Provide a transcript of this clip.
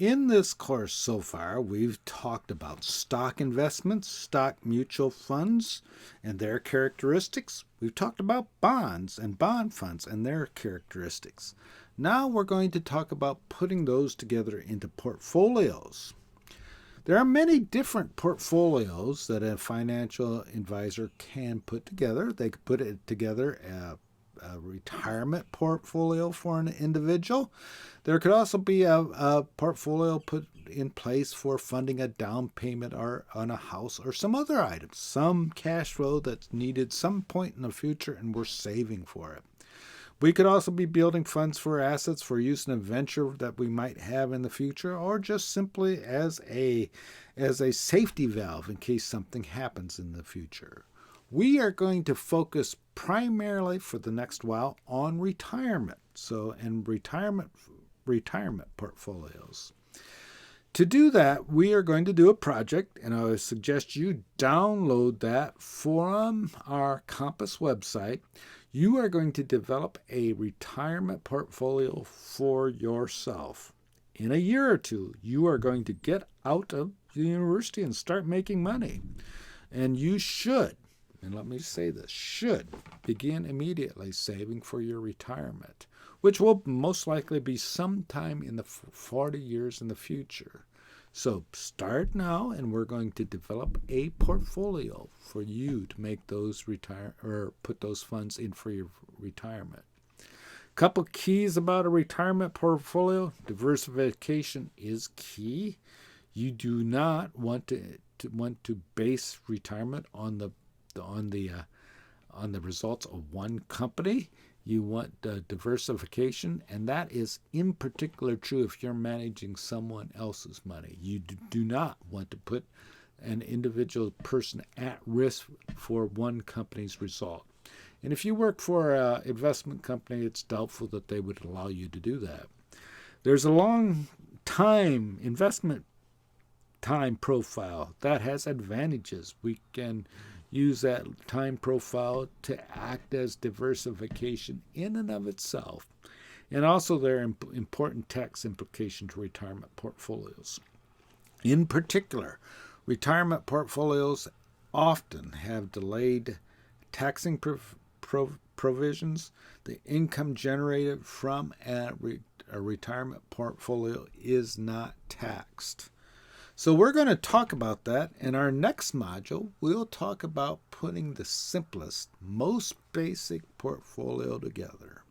In this course so far, we've talked about stock investments, stock mutual funds, and their characteristics. We've talked about bonds and bond funds and their characteristics. Now we're going to talk about putting those together into portfolios. There are many different portfolios that a financial advisor can put together. They could put it together a retirement portfolio for an individual. There could also be a portfolio put in place for funding a down payment or on a house or some other item, some cash flow that's needed some point in the future and we're saving for it. We could also be building funds for assets for use in a venture that we might have in the future, or just simply as a safety valve in case something happens in the future. We are going to focus primarily for the next while on retirement, and retirement portfolios. To do that, we are going to do a project, and I would suggest you download that from our Compass website. You are going to develop a retirement portfolio for yourself. In a year or two, you are going to get out of the university and start making money. And you should, and let me say this, should begin immediately saving for your retirement, which will most likely be sometime in the 40 years in the future. So start now, and we're going to develop a portfolio for you to make those put those funds in for your retirement. Couple keys about a retirement portfolio: diversification is key. You do not want to base retirement on the results of one company. You want diversification, and that is in particular true if you're managing someone else's money. You do not want to put an individual person at risk for one company's result. And if you work for an investment company, it's doubtful that they would allow you to do that. There's a long time investment time profile that has advantages. We can use that time profile to act as diversification in and of itself. And also there are important tax implications to retirement portfolios. In particular, retirement portfolios often have delayed taxing provisions. The income generated from a retirement portfolio is not taxed. So we're going to talk about that. In our next module, we'll talk about putting the simplest, most basic portfolio together.